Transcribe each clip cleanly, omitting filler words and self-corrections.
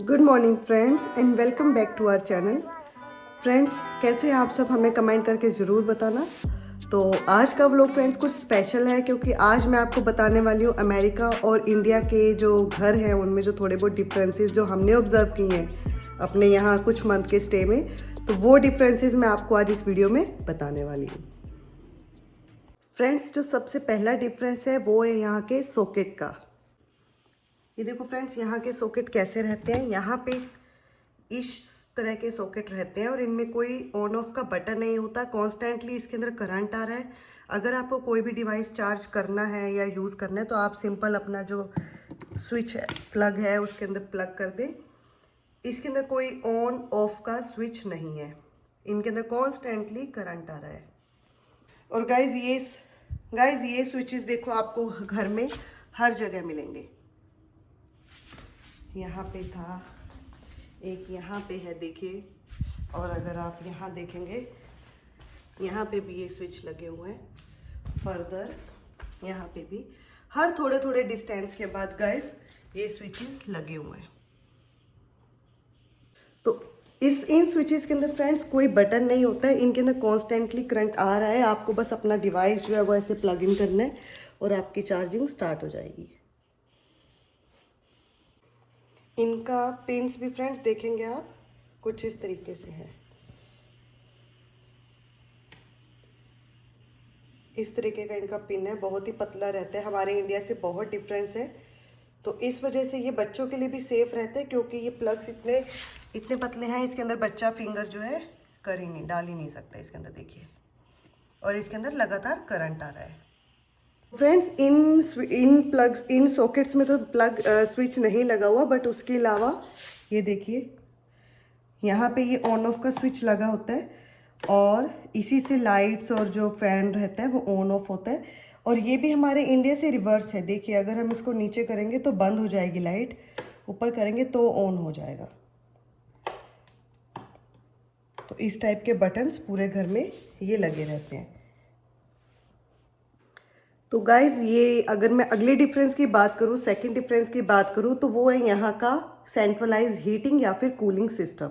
Good morning friends and welcome back to our channel. Friends, कैसे हैं आप सब? हमें कमेंट करके ज़रूर बताना। तो आज का व्लॉग फ्रेंड्स कुछ स्पेशल है, क्योंकि आज मैं आपको बताने वाली हूँ अमेरिका और इंडिया के जो घर हैं उनमें जो थोड़े बहुत डिफरेंसेस जो हमने ऑब्जर्व किए हैं अपने यहाँ कुछ मंथ के स्टे में, तो वो डिफरेंसेस मैं आपको आज इस वीडियो में बताने वाली हूँ। फ्रेंड्स, जो सबसे पहला डिफरेंस है वो है यहाँ के सॉकेट का। ये देखो फ्रेंड्स, यहाँ के सॉकेट कैसे रहते हैं। यहाँ पे इस तरह के सॉकेट रहते हैं और इनमें कोई ऑन ऑफ का बटन नहीं होता। कॉन्स्टेंटली इसके अंदर करंट आ रहा है। अगर आपको कोई भी डिवाइस चार्ज करना है या यूज़ करना है तो आप सिंपल अपना जो स्विच है, प्लग है, उसके अंदर प्लग कर दें। इसके अंदर कोई ऑन ऑफ का स्विच नहीं है। इनके अंदर कॉन्स्टेंटली करंट आ रहा है। और गाइज ये स्विचेस देखो आपको घर में हर जगह मिलेंगे। यहाँ पे था, एक यहाँ पे है, देखिए। और अगर आप यहाँ देखेंगे, यहाँ पे भी ये स्विच लगे हुए हैं। फर्दर यहाँ पे भी हर थोड़े थोड़े डिस्टेंस के बाद गाइस ये स्विचेस लगे हुए हैं। तो इन स्विचेस के अंदर फ्रेंड्स कोई बटन नहीं होता है। इनके अंदर कॉन्स्टेंटली करंट आ रहा है। आपको बस अपना डिवाइस जो है वो ऐसे प्लग इन करना है और आपकी चार्जिंग स्टार्ट हो जाएगी। इनका पिंस भी फ्रेंड्स देखेंगे आप कुछ इस तरीके से है। इस तरीके का इनका पिन है, बहुत ही पतला रहता है। हमारे इंडिया से बहुत डिफरेंस है। तो इस वजह से ये बच्चों के लिए भी सेफ रहता है, क्योंकि ये प्लग्स इतने इतने पतले हैं। इसके अंदर बच्चा फिंगर जो है डाल ही नहीं सकता इसके अंदर, देखिए। और इसके अंदर लगातार करंट आ रहा है। फ्रेंड्स, इन सॉकेट्स में तो प्लग स्विच नहीं लगा हुआ, बट उसके अलावा ये देखिए यहाँ पे ये ऑन ऑफ का स्विच लगा होता है और इसी से लाइट्स और जो फैन रहता है वो ऑन ऑफ होता है। और ये भी हमारे इंडिया से रिवर्स है। देखिए, अगर हम इसको नीचे करेंगे तो बंद हो जाएगी लाइट, ऊपर करेंगे तो ऑन हो जाएगा। तो इस टाइप के बटन्स पूरे घर में ये लगे रहते हैं। तो गाइज, ये अगर मैं अगले डिफरेंस की बात करूँ, सेकंड डिफरेंस की बात करूँ, तो वो है यहाँ का सेंट्रलाइज हीटिंग या फिर कूलिंग सिस्टम।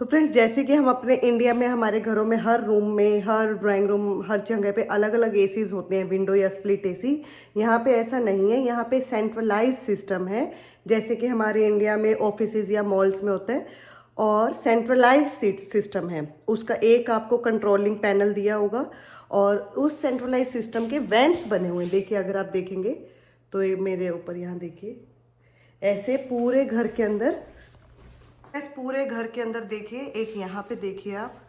तो फ्रेंड्स, जैसे कि हम अपने इंडिया में हमारे घरों में हर रूम में, हर ड्राइंग रूम, हर जगह पे अलग अलग एसीज होते हैं, विंडो या स्प्लिट एसी। यहाँ पे ऐसा नहीं है। यहाँ पे सेंट्रलाइज सिस्टम है, जैसे कि हमारे इंडिया में ऑफिसेज या मॉल्स में होता है। और सेंट्रलाइज सिस्टम है, उसका एक आपको कंट्रोलिंग पैनल दिया होगा और उस सेंट्रलाइज सिस्टम के वेंट्स बने हुए हैं। देखिए, अगर आप देखेंगे तो ये मेरे ऊपर यहाँ देखिए, ऐसे पूरे घर के अंदर, इस पूरे घर के अंदर देखिए। एक यहाँ पे देखिए आप,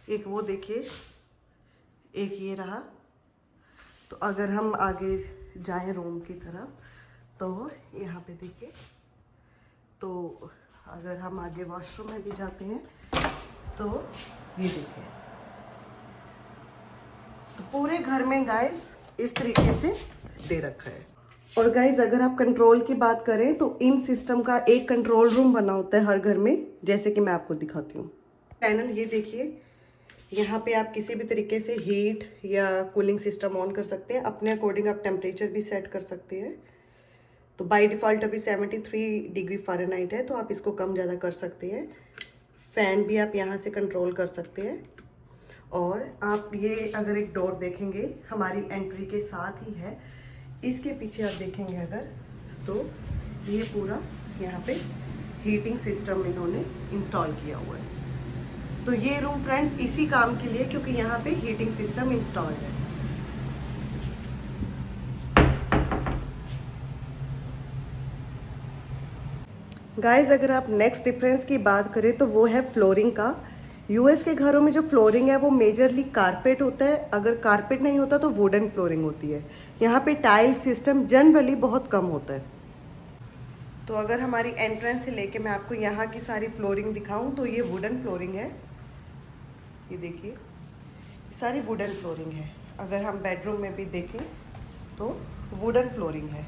एक वो देखिए, एक ये रहा। तो अगर हम आगे जाएं रूम की तरफ तो यहाँ पे देखिए। तो अगर हम आगे वॉशरूम में भी जाते हैं तो ये देखिए। तो पूरे घर में गाइस इस तरीके से दे रखा है। और गाइज, अगर आप कंट्रोल की बात करें तो इन सिस्टम का एक कंट्रोल रूम बना होता है हर घर में, जैसे कि मैं आपको दिखाती हूँ। पैनल ये देखिए, यहाँ पे आप किसी भी तरीके से हीट या कूलिंग सिस्टम ऑन कर सकते हैं। अपने अकॉर्डिंग आप टेम्परेचर भी सेट कर सकते हैं। तो बाय डिफ़ॉल्ट अभी 73 डिग्री फ़ारेनहाइट है, तो आप इसको कम ज़्यादा कर सकते हैं। फ़ैन भी आप यहाँ से कंट्रोल कर सकते हैं। और आप ये अगर एक डोर देखेंगे हमारी एंट्री के साथ ही है, इसके पीछे आप देखेंगे अगर, तो ये पूरा यहाँ पे हीटिंग सिस्टम इन्होंने इंस्टॉल किया हुआ है। तो ये रूम फ्रेंड्स इसी काम के लिए, क्योंकि यहाँ पे हीटिंग सिस्टम इंस्टॉल्ड है। गाइज, अगर आप नेक्स्ट डिफरेंस की बात करें तो वो है फ्लोरिंग का। यूएस के घरों में जो फ्लोरिंग है वो मेजरली कारपेट होता है। अगर कारपेट नहीं होता तो वुडन फ्लोरिंग होती है। यहाँ पे टाइल सिस्टम जनरली बहुत कम होता है। तो अगर हमारी एंट्रेंस से लेके मैं आपको यहाँ की सारी फ्लोरिंग दिखाऊं तो ये वुडन फ्लोरिंग है। ये देखिए, सारी वुडन फ्लोरिंग है। अगर हम बेडरूम में भी देखें तो वुडन फ्लोरिंग है।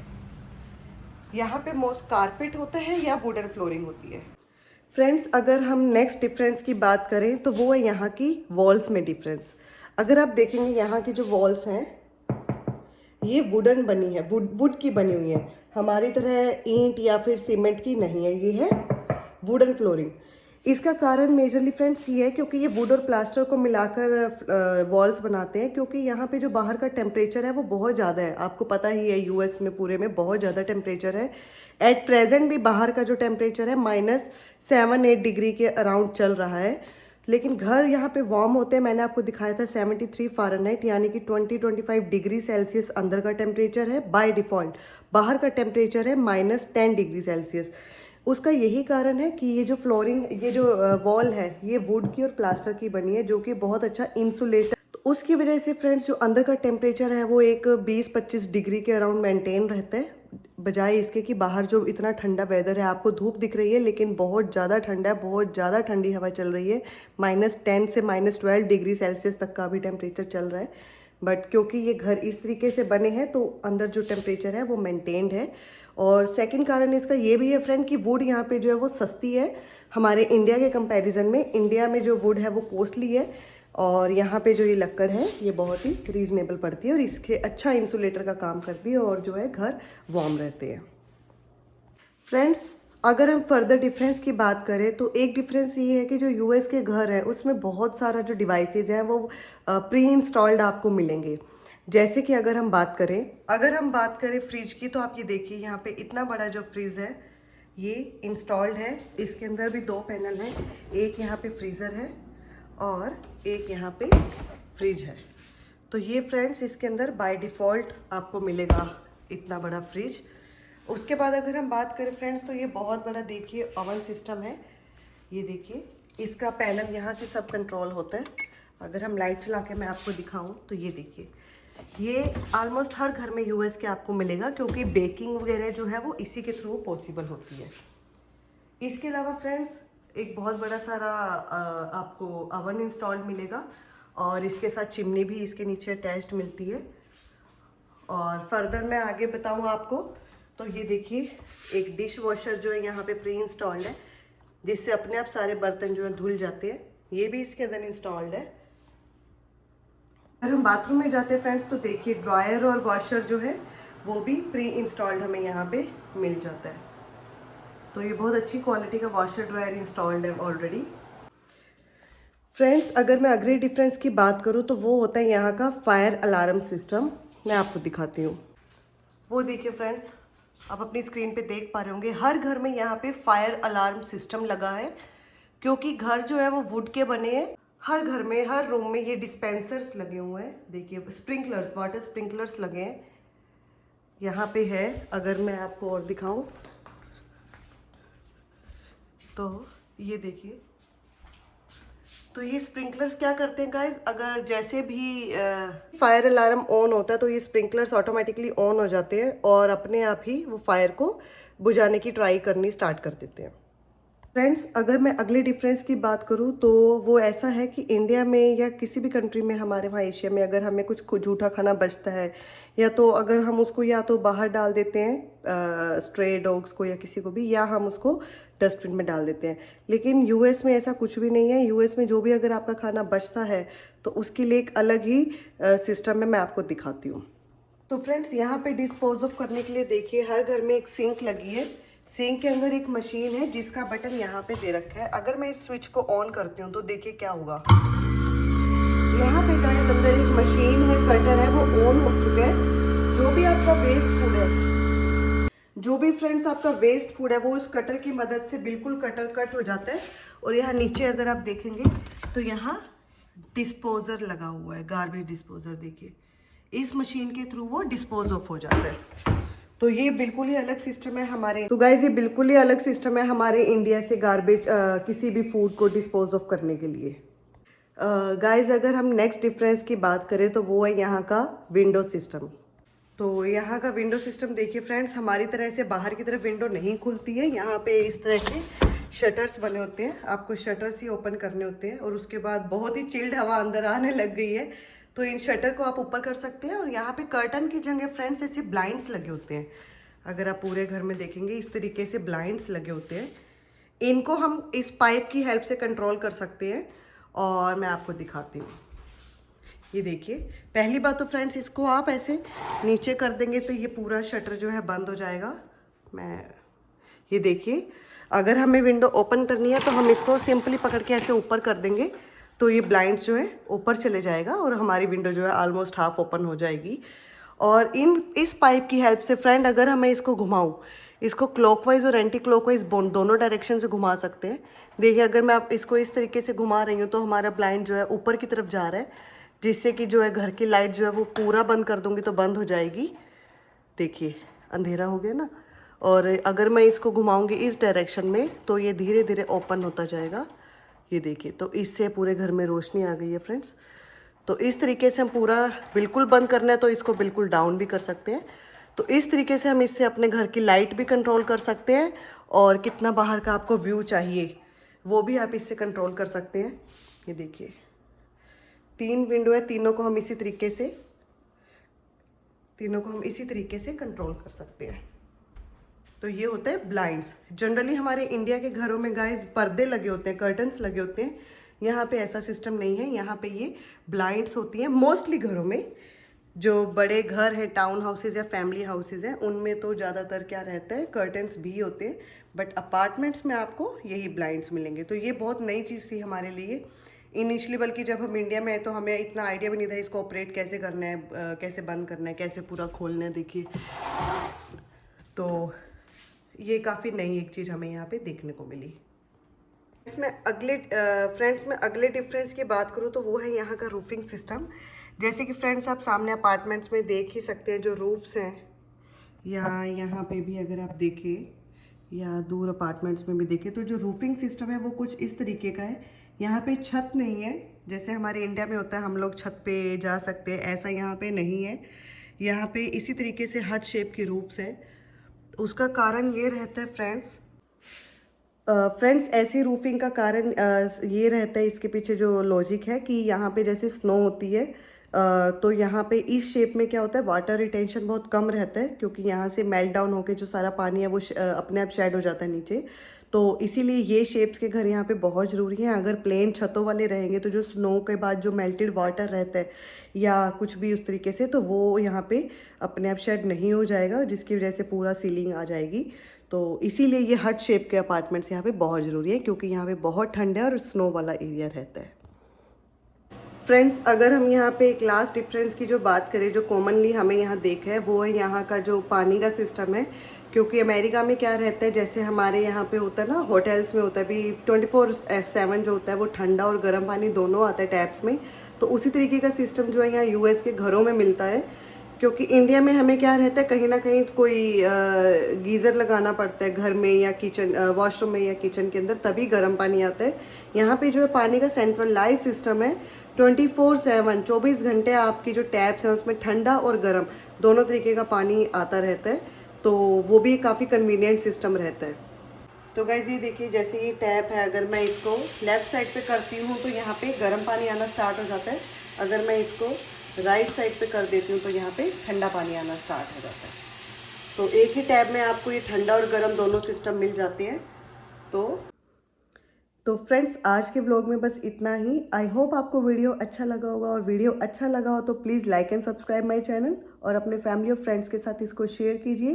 यहाँ पे मोस्ट कारपेट होता है या वुडन फ्लोरिंग होती है। फ्रेंड्स, अगर हम नेक्स्ट डिफरेंस की बात करें तो वो है यहाँ की वॉल्स में डिफरेंस। अगर आप देखेंगे यहाँ की जो वॉल्स हैं ये वुडन बनी है, वुड की बनी हुई है। हमारी तरह ईंट या फिर सीमेंट की नहीं है, ये है वुडन फ्लोरिंग। इसका कारण मेजरली फ्रेंड्स ये है क्योंकि ये वुड और प्लास्टर को मिलाकर वॉल्स बनाते हैं, क्योंकि यहाँ पे जो बाहर का टेम्परेचर है वो बहुत ज़्यादा है। आपको पता ही है यूएस में पूरे में बहुत ज़्यादा टेम्परेचर है। एट प्रेजेंट भी बाहर का जो टेम्परेचर है -7-8 डिग्री के अराउंड चल रहा है, लेकिन घर यहाँ पे वार्म होते हैं। मैंने आपको दिखाया था 73 फ़ारेनहाइट, यानी कि 20-25 डिग्री सेल्सियस अंदर का टेम्परेचर है बाय डिफ़ॉल्ट। बाहर का टेम्परेचर है -10 डिग्री सेल्सियस। उसका यही कारण है कि ये जो फ्लोरिंग, ये जो वॉल है, ये वुड की और प्लास्टर की बनी है, जो कि बहुत अच्छा इंसुलेटर। तो उसकी वजह से फ्रेंड्स जो अंदर का टेम्परेचर है वो एक 20-25 डिग्री के अराउंड मेंटेन रहता है, बजाय इसके कि बाहर जो इतना ठंडा वेदर है। आपको धूप दिख रही है लेकिन बहुत ज़्यादा ठंडा है, बहुत ज़्यादा ठंडी हवा चल रही है। -10 से -12 डिग्री सेल्सियस तक का भी टेम्परेचर चल रहा है। बट क्योंकि ये घर इस तरीके से बने हैं तो अंदर जो टेम्परेचर है वो मेंटेन्ड है। और सेकंड कारण इसका ये भी है फ्रेंड कि वुड यहाँ पे जो है वो सस्ती है हमारे इंडिया के कंपैरिजन में। इंडिया में जो वुड है वो कॉस्टली है, और यहाँ पे जो ये लक्कड़ है ये बहुत ही रीज़नेबल पड़ती है और इसके अच्छा इंसुलेटर का काम करती है, और जो है घर वार्म रहते हैं। फ्रेंड्स, अगर हम फर्दर डिफरेंस की बात करें तो एक डिफरेंस ये है कि जो यूएस के घर है उसमें बहुत सारा जो डिवाइसेस हैं वो प्री इंस्टॉल्ड आपको मिलेंगे। जैसे कि अगर हम बात करें फ्रिज की, तो आप ये देखिए यहाँ पे इतना बड़ा जो फ्रिज है ये इंस्टॉल्ड है। इसके अंदर भी 2 पैनल हैं, एक यहाँ पे फ्रीज़र है और एक यहाँ पे फ्रिज है। तो ये फ्रेंड्स इसके अंदर बाय डिफ़ॉल्ट आपको मिलेगा इतना बड़ा फ्रिज। उसके बाद अगर हम बात करें फ्रेंड्स तो ये बहुत बड़ा देखिए ओवन सिस्टम है। ये देखिए इसका पैनल यहाँ से सब कंट्रोल होता है। अगर हम लाइट चला के मैं आपको दिखाऊं तो ये देखिए, ये ऑलमोस्ट हर घर में यूएस के आपको मिलेगा, क्योंकि बेकिंग वगैरह जो है वो इसी के थ्रू पॉसिबल होती है। इसके अलावा फ्रेंड्स एक बहुत बड़ा सारा आपको ओवन इंस्टॉल्ड मिलेगा, और इसके साथ चिमनी भी इसके नीचे अटैच्ड मिलती है। और फर्दर मैं आगे बताऊं आपको तो ये देखिए एक डिश वॉशर जो है यहाँ पे प्री इंस्टॉल्ड है, जिससे अपने आप सारे बर्तन जो है धुल जाते हैं। ये भी इसके अंदर इंस्टॉल्ड है। अगर हम बाथरूम में जाते हैं फ्रेंड्स तो देखिए ड्रायर और वॉशर जो है वो भी प्री इंस्टॉल्ड हमें यहाँ पे मिल जाता है। तो ये बहुत अच्छी क्वालिटी का वॉशर ड्रायर इंस्टॉल्ड है ऑलरेडी। फ्रेंड्स, अगर मैं अगले डिफरेंस की बात करूँ तो वो होता है यहाँ का फायर अलार्म सिस्टम। मैं आपको दिखाती हूँ। वो देखिए फ्रेंड्स, आप अपनी स्क्रीन पे देख पा रहे होंगे, हर घर में यहाँ पे फायर अलार्म सिस्टम लगा है, क्योंकि घर जो है वो वुड के बने हैं। हर घर में, हर रूम में ये डिस्पेंसर्स लगे हुए हैं। देखिए स्प्रिंकलर्स, वाटर स्प्रिंकलर्स लगे हैं यहाँ पे है। अगर मैं आपको और दिखाऊं तो ये देखिए, तो ये स्प्रिंकलर्स क्या करते हैं गाइस, अगर जैसे भी फायर अलार्म ऑन होता है तो ये स्प्रिंकलर्स ऑटोमेटिकली ऑन हो जाते हैं और अपने आप ही वो फायर को बुझाने की ट्राई करनी स्टार्ट कर देते हैं। फ्रेंड्स, अगर मैं अगले डिफरेंस की बात करूं तो वो ऐसा है कि इंडिया में या किसी भी कंट्री में, हमारे वहाँ एशिया में, अगर हमें कुछ जूठा खाना बचता है या तो अगर हम उसको या तो बाहर डाल देते हैं स्ट्रे डॉग्स को या किसी को भी, या हम उसको डस्टबिन में डाल देते हैं। लेकिन यूएस में ऐसा कुछ भी नहीं है। यूएस में जो भी अगर आपका खाना बचता है तो उसके लिए एक अलग ही सिस्टम है, मैं आपको दिखाती हूँ। तो फ्रेंड्स, यहाँ पे डिस्पोज ऑफ करने के लिए देखिए हर घर में एक सिंक लगी है। सिंक के अंदर एक मशीन है जिसका बटन यहाँ पे दे रखा है। अगर मैं इस स्विच को ऑन करती हूँ तो देखिए क्या होगा। यहाँ पे गाइस अंदर एक मशीन है, कटर है, वो ऑन हो चुका है। जो भी आपका वेस्ट फूड है, जो भी फ्रेंड्स आपका वेस्ट फूड है, वो इस कटर की मदद से बिल्कुल कटर कट हो जाता है। और यहाँ नीचे अगर आप देखेंगे तो यहाँ डिस्पोजर लगा हुआ है, गार्बेज डिस्पोजर। देखिए इस मशीन के थ्रू वो डिस्पोज ऑफ हो जाता है। तो ये बिल्कुल ही अलग सिस्टम है हमारे, तो गाइस ये बिल्कुल ही अलग सिस्टम है हमारे इंडिया से गार्बेज किसी भी फूड को डिस्पोज ऑफ करने के लिए। गाइस, अगर हम नेक्स्ट डिफरेंस की बात करें तो वो है यहाँ का विंडो सिस्टम। तो यहाँ का विंडो सिस्टम देखिए फ्रेंड्स, हमारी तरह से बाहर की तरफ विंडो नहीं खुलती है। यहाँ पे इस तरह के शटर्स बने होते हैं, आपको शटर्स ही ओपन करने होते हैं। और उसके बाद बहुत ही चिल्ड हवा अंदर आने लग गई है, तो इन शटर को आप ऊपर कर सकते हैं। और यहाँ पे कर्टन की जगह फ्रेंड्स ऐसे ब्लाइंड्स लगे होते हैं। अगर आप पूरे घर में देखेंगे इस तरीके से ब्लाइंड्स लगे होते हैं। इनको हम इस पाइप की हेल्प से कंट्रोल कर सकते हैं, और मैं आपको दिखाती हूँ। ये देखिए, पहली बात तो फ्रेंड्स इसको आप ऐसे नीचे कर देंगे तो ये पूरा शटर जो है बंद हो जाएगा। मैं ये देखिए, अगर हमें विंडो ओपन करनी है तो हम इसको सिंपली पकड़ के ऐसे ऊपर कर देंगे तो ये ब्लाइंड्स जो है ऊपर चले जाएगा और हमारी विंडो जो है ऑलमोस्ट हाफ ओपन हो जाएगी। और इस पाइप की हेल्प से फ्रेंड अगर हमें इसको घुमाऊँ, इसको क्लॉकवाइज और एंटी क्लॉकवाइज दोनों डायरेक्शन से घुमा सकते हैं। देखिए अगर मैं आप इसको इस तरीके से घुमा रही हूँ तो हमारा ब्लाइंड जो है ऊपर की तरफ जा रहा है, जिससे कि जो है घर की लाइट जो है वो पूरा बंद कर दूँगी तो बंद हो जाएगी। देखिए अंधेरा हो गया ना। और अगर मैं इसको घुमाऊंगी इस डायरेक्शन में तो ये धीरे धीरे ओपन होता जाएगा। ये देखिए, तो इससे पूरे घर में रोशनी आ गई है फ्रेंड्स। तो इस तरीके से हम पूरा बिल्कुल बंद करना है तो इसको बिल्कुल डाउन भी कर सकते हैं। तो इस तरीके से हम इससे अपने घर की लाइट भी कंट्रोल कर सकते हैं और कितना बाहर का आपको व्यू चाहिए वो भी आप इससे कंट्रोल कर सकते हैं। ये देखिए 3 विंडो है, तीनों को हम इसी तरीके से कंट्रोल कर सकते हैं। तो ये होते हैं ब्लाइंड्स। जनरली हमारे इंडिया के घरों में गाइस पर्दे लगे होते हैं, कर्टन्स लगे होते हैं। यहाँ पे ऐसा सिस्टम नहीं है, यहाँ पे ये ब्लाइंड्स होती हैं मोस्टली घरों में। जो बड़े घर हैं, टाउन हाउसेज या फैमिली हाउसेज हैं, उनमें तो ज़्यादातर क्या रहता है, कर्टन्स भी होते हैं। बट अपार्टमेंट्स में आपको यही ब्लाइंड्स मिलेंगे। तो ये बहुत नई चीज़ थी हमारे लिए इनिशियली, बल्कि जब हम इंडिया में आए तो हमें इतना आइडिया भी नहीं था इसको ऑपरेट कैसे करना है, कैसे बंद करना है, कैसे पूरा खोलना है। देखिए तो ये काफ़ी नई एक चीज़ हमें यहाँ पे देखने को मिली। इसमें फ्रेंड्स में अगले डिफरेंस की बात करूँ तो वो है यहाँ का रूफिंग सिस्टम। जैसे कि फ्रेंड्स आप सामने अपार्टमेंट्स में देख ही सकते हैं जो रूफ्स हैं, या यहाँ पे भी अगर आप देखें या दूर अपार्टमेंट्स में भी देखें तो जो रूफिंग सिस्टम है वो कुछ इस तरीके का है। यहाँ पे छत नहीं है, जैसे हमारे इंडिया में होता है हम लोग छत पे जा सकते हैं, ऐसा यहाँ पे नहीं है। यहाँ पे इसी तरीके से हार्ट शेप की रूफ्स हैं। उसका कारण ये रहता है फ्रेंड्स ऐसी रूफिंग का कारण ये रहता है, इसके पीछे जो लॉजिक है कि यहाँ पे जैसे स्नो होती है तो यहाँ पे इस शेप में क्या होता है, वाटर रिटेंशन बहुत कम रहता है, क्योंकि यहाँ से मेल्ट डाउन होकर जो सारा पानी है वो अपने आप शेड हो जाता है नीचे। तो इसीलिए ये शेप्स के घर यहाँ पे बहुत ज़रूरी हैं। अगर प्लेन छतों वाले रहेंगे तो जो स्नो के बाद जो मेल्टेड वाटर रहता है या कुछ भी उस तरीके से, तो वो यहाँ पे अपने आप शेड नहीं हो जाएगा, जिसकी वजह से पूरा सीलिंग आ जाएगी। तो इसीलिए ये हट शेप के अपार्टमेंट्स यहाँ पे बहुत ज़रूरी है, क्योंकि यहाँ पे बहुत ठंड है और स्नो वाला एरिया रहता है। फ्रेंड्स अगर हम यहाँ पे एक लास्ट डिफरेंस की जो बात करें, जो कॉमनली हमें यहाँ देखा है, वो है यहाँ का जो पानी का सिस्टम है। क्योंकि अमेरिका में क्या रहता है, जैसे हमारे यहाँ पे होता है ना, होटल्स में होता है भी 24/7 जो होता है वो ठंडा और गर्म पानी दोनों आता है टैप्स में। तो उसी तरीके का सिस्टम जो है यहाँ यूएस के घरों में मिलता है। क्योंकि इंडिया में हमें क्या रहता है, कहीं ना कहीं कोई गीज़र लगाना पड़ता है घर में या किचन वॉशरूम में या किचन के अंदर, तभी गर्म पानी आता है। यहाँ पे जो है पानी का सेंट्रलाइज सिस्टम है। 24/7 24 घंटे आपकी जो टैप्स हैं उसमें ठंडा और गर्म दोनों तरीके का पानी आता रहता है। तो वो भी काफ़ी कन्वीनियंट सिस्टम रहता है। तो गाइज ये देखिए, जैसे ये टैप है, अगर मैं इसको लेफ़्ट साइड पे करती हूँ तो यहाँ पे गर्म पानी आना स्टार्ट हो जाता है। अगर मैं इसको राइट साइड पे कर देती हूँ तो यहाँ पे ठंडा पानी आना स्टार्ट हो जाता है। तो एक ही टैब में आपको ये ठंडा और गर्म दोनों सिस्टम मिल जाते हैं। तो फ्रेंड्स आज के व्लॉग में बस इतना ही। आई होप आपको वीडियो अच्छा लगा होगा, और वीडियो अच्छा लगा हो तो please like and subscribe my channel, और अपने फैमिली और फ्रेंड्स के साथ इसको शेयर कीजिए।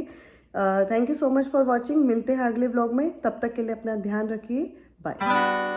Thank you so much for watching. मिलते हैं अगले व्लॉग में, तब तक के लिए अपना ध्यान रखिए। बाय।